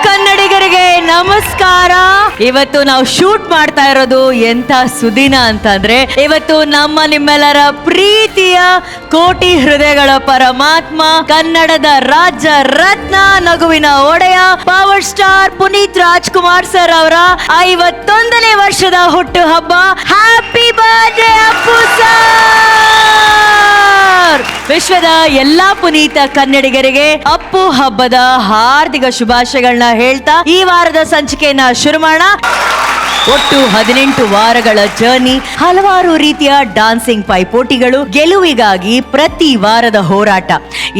ಕನ್ನಡಿಗರಿಗೆ ನಮಸ್ಕಾರ. ಇವತ್ತು ನಾವು ಶೂಟ್ ಮಾಡ್ತಾ ಇರೋದು ಎಂತ ಸುದಿನ ಅಂತಂದ್ರೆ, ಇವತ್ತು ನಿಮ್ಮೆಲ್ಲರ ಪ್ರೀತಿಯ ಕೋಟಿ ಹೃದಯಗಳ ಪರಮಾತ್ಮ, ಕನ್ನಡದ ರಾಜ್ಯ ರತ್ನ, ನಗುವಿನ ಒಡೆಯ, power star Puneeth Rajkumar sir ಅವರ 51ನೇ ವರ್ಷದ ಹುಟ್ಟು ಹಬ್ಬ. Happy birthday Appu sir. ವಿಶ್ವದ ಎಲ್ಲಾ ಪುನೀತ ಕನ್ನಡಿಗರಿಗೆ ಅಪ್ಪು ಹಬ್ಬದ ಹಾರ್ದಿಕ ಶುಭಾಶಯಗಳನ್ನ ಹೇಳ್ತಾ ಈ ವಾರದ ಸಂಚಿಕೆಯನ್ನ ಶುರು ಮಾಡೋಣ. ಒಟ್ಟು 18 ವಾರಗಳ ಜರ್ನಿ, ಹಲವಾರು ರೀತಿಯ ಡಾನ್ಸಿಂಗ್ ಪೈಪೋಟಿಗಳು, ಗೆಲುವಿಗಾಗಿ ಪ್ರತಿ ವಾರದ ಹೋರಾಟ,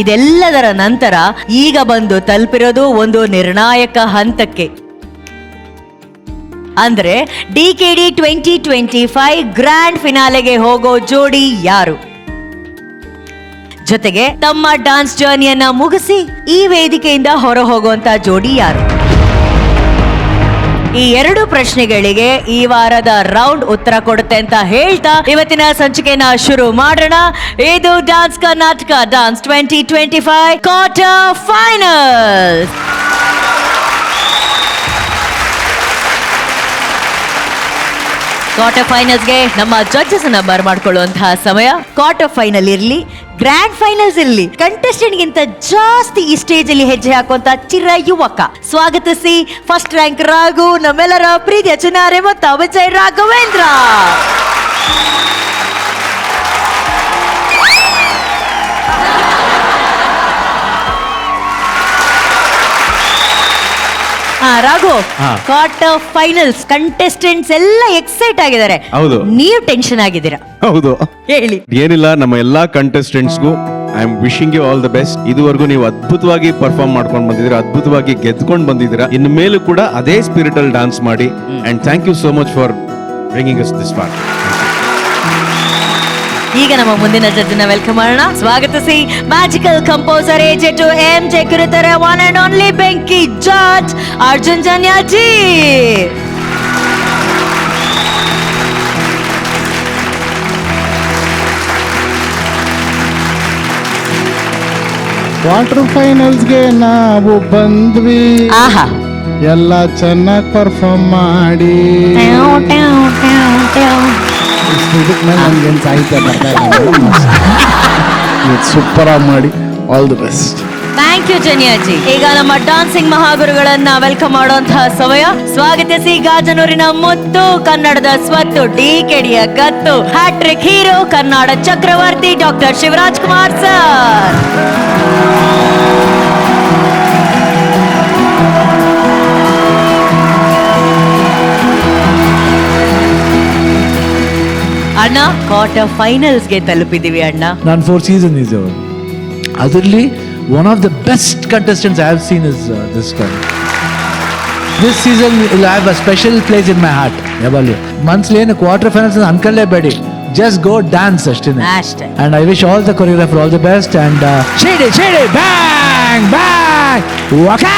ಇದೆಲ್ಲದರ ನಂತರ ಈಗ ಬಂದು ತಲುಪಿರೋದು ಒಂದು ನಿರ್ಣಾಯಕ ಹಂತಕ್ಕೆ. ಅಂದ್ರೆ DKD 2025 ಗ್ರ್ಯಾಂಡ್ ಫಿನಾಲೆಗೆ ಹೋಗೋ ಜೋಡಿ ಯಾರು? ಜೊತೆಗೆ ತಮ್ಮ ಡಾನ್ಸ್ ಜರ್ನಿಯನ್ನ ಮುಗಿಸಿ ಈ ವೇದಿಕೆಯಿಂದ ಹೊರ ಹೋಗುವಂತ ಜೋಡಿ ಯಾರು? ಈ 2 ಪ್ರಶ್ನೆಗಳಿಗೆ ಈ ವಾರದ ರೌಂಡ್ ಉತ್ತರ ಕೊಡುತ್ತೆ ಅಂತ ಹೇಳ್ತಾ ಇವತ್ತಿನ ಸಂಚಿಕೆನ ಶುರು ಮಾಡೋಣ. ಇದು dance Karnataka dance 2025 quarter finals. Quarter ಫೈನಲ್ಸ್ಗೆ ನಮ್ಮ ಜಡ್ಜಸ್ ಅನ್ನ ಬರ್ಮಾಡ್ಕೊಳ್ಳುವಂತಹ ಸಮಯ. ಕ್ವಾರ್ಟರ್ ಫೈನಲ್ ಇರ್ಲಿ, ಗ್ರ್ಯಾಂಡ್ ಫೈನಲ್ಸ್ ಇರ್ಲಿ, ಕಂಟೆಸ್ಟೆಂಟ್ ಗಿಂತ ಜಾಸ್ತಿ ಈ ಸ್ಟೇಜ್ ಅಲ್ಲಿ ಹೆಜ್ಜೆ ಹಾಕುವಂತ ಚಿರ ಯುವಕ. ಸ್ವಾಗತಿಸಿ ಫಸ್ಟ್ ರ್ಯಾಂಕ್ ರಾಘು, ನಮ್ಮೆಲ್ಲರ ಪ್ರೀತಿಯ ಚುನಾರೆ ಮತ್ತು Vijay Raghavendra. Raghu, quarter finals contestants ಎಲ್ಲ ಎಕ್ಸೈಟ್ ಆಗಿದ್ದಾರೆ. ಹೌದು, ನೀವು ಟೆನ್ಷನ್ ಆಗಿದ್ದೀರಾ? ಹೌದು. ಹೇಳಿ. ಏನಿಲ್ಲ, ನಮ್ಮ ಎಲ್ಲಾ ಕಂಟೆಸ್ಟೆಂಟ್ಸ್ಗೂ I am wishing you all the best. ಇದುವರೆಗೂ ನೀವು ಅದ್ಭುತವಾಗಿ ಪರ್ಫಾರ್ಮ್ ಮಾಡ್ಕೊಂಡು ಬಂದಿದ್ದೀರಾ, ಅದ್ಭುತವಾಗಿ ಗೆದ್ಕೊಂಡು ಬಂದಿದ್ದೀರಾ. ಇನ್ನು ಮೇಲೂ ಕೂಡ ಅದೇ ಸ್ಪಿರಿಟ್ ಅಲ್ಲಿ ಡಾನ್ಸ್ ಮಾಡಿ. And thank you so much for bringing us this far. ಈಗ ನಮ್ಮ ಮುಂದಿನ ಜಡ್ಜನ್ನ ವೆಲ್ಕಮ್ ಮಾಡೋಣ. ಸ್ವಾಗತಿಸಿ magical composer AJ to MJ ಕಿರುತೆರೆ ಒನ್ ಅಂಡ್ ಓನ್ಲಿ ಬೆಂಕಿ ಜಡ್ಜ್ ಅರ್ಜುನ್ ಜನ್ಯಾಜಿ. ಕ್ವಾರ್ಟರ್ ಫೈನಲ್ಸ್ಗೆ ನಾವು ಬಂದ್ವಿ. ಆಹಾ, ಎಲ್ಲ ಚೆನ್ನಾಗಿ ಪರ್ಫಾರ್ಮ್ ಮಾಡಿ. ಸಾಹಿತ್ಯ ಸೂಪರ್ ಆಗಿ ಮಾಡಿ. All the best. Thank you Janyaji. ಈಗ ನಮ್ಮ ಡಾನ್ಸಿಂಗ್ ಮಹಾಗುರುಗಳನ್ನ ವೆಲ್ಕಮ್ ಮಾಡುವಂತಹ ಸಮಯ. ಸ್ವಾಗತಿಸಿ ಗಾಜನೂರಿನ ಮುತ್ತು, ಕನ್ನಡದ ಸ್ವತ್ತು, DKDಯ ಗತ್ತು, ಹ್ಯಾಟ್ರಿಕ್ ಹೀರೋ, ಕನ್ನಡ ಚಕ್ರವರ್ತಿ ಡಾಕ್ಟರ್ ಶಿವರಾಜ್ ಕುಮಾರ್ ಸರ್. ಅಣ್ಣ, ಕ್ವಾರ್ಟರ್ ಫೈನಲ್ಸ್ಗೆ ತಲುಪಿದೀವಿ ಅಣ್ಣ. ನಾನು 4 ಸೀಸನ್ ಇದ್ದೇವೆ. ಅದರಲ್ಲಿ one of the best contestants I have seen is this guy. This season will have a special place in my heart. ಯಾವಾಗಲೂ ಮನ್ಸಲ್ಲಿ ಏನು ಕ್ವಾರ್ಟರ್ ಫೈನಲ್ಸ್ ಅನ್ಕೊಳ್ಳೇಬೇಡಿ, just go dance ಅಷ್ಟೇ. And I wish all the choreographer all the best. And shady bang bang waka.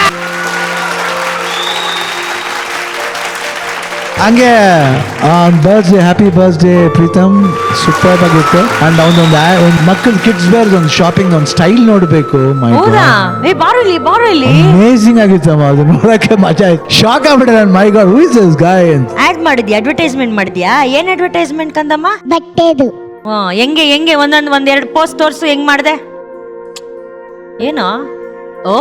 ಹಂಗೆ birthday, happy birthday Pritam, super ಆಗಿತ್ತು. ಅಂಡ್ ಒಂದು ಮಕ್ಕಳ ಕಿಡ್ಸ್ ವೇರ್ ಒಂದು ಶಾಪಿಂಗ್ ಒಂದು ಸ್ಟೈಲ್ ನೋಡ್ಬೇಕು. ಅಮೇಜಿಂಗ್ ಆಗಿತ್ತಮ್ಮ, ಅದು ನೋಡಕ್ಕೆ ಮಜಾ ಆಯ್ತು. ಶಾಕ್ ಆಗ್ಬಿಟ್ಟೆ ನಾನು. My god, who is this guy ಅಂತ. ಆಡ್ ಮಾಡಿದ್ಯಾ, ಅಡ್ವರ್ಟೈಸ್ಮೆಂಟ್ ಮಾಡಿದ್ಯಾ? ಏನ್ ಅಡ್ವರ್ಟೈಸ್ಮೆಂಟ್ ಕಂದಮ್ಮ? ಬಟ್ಟೆದು. ಹೆಂಗೆ ಒಂದೆರಡು ಪೋಸ್ಟ್ ತೋರ್ಸು, ಹೆಂಗ್ ಮಾಡ್ದೆ? ಏನೋ? ಓ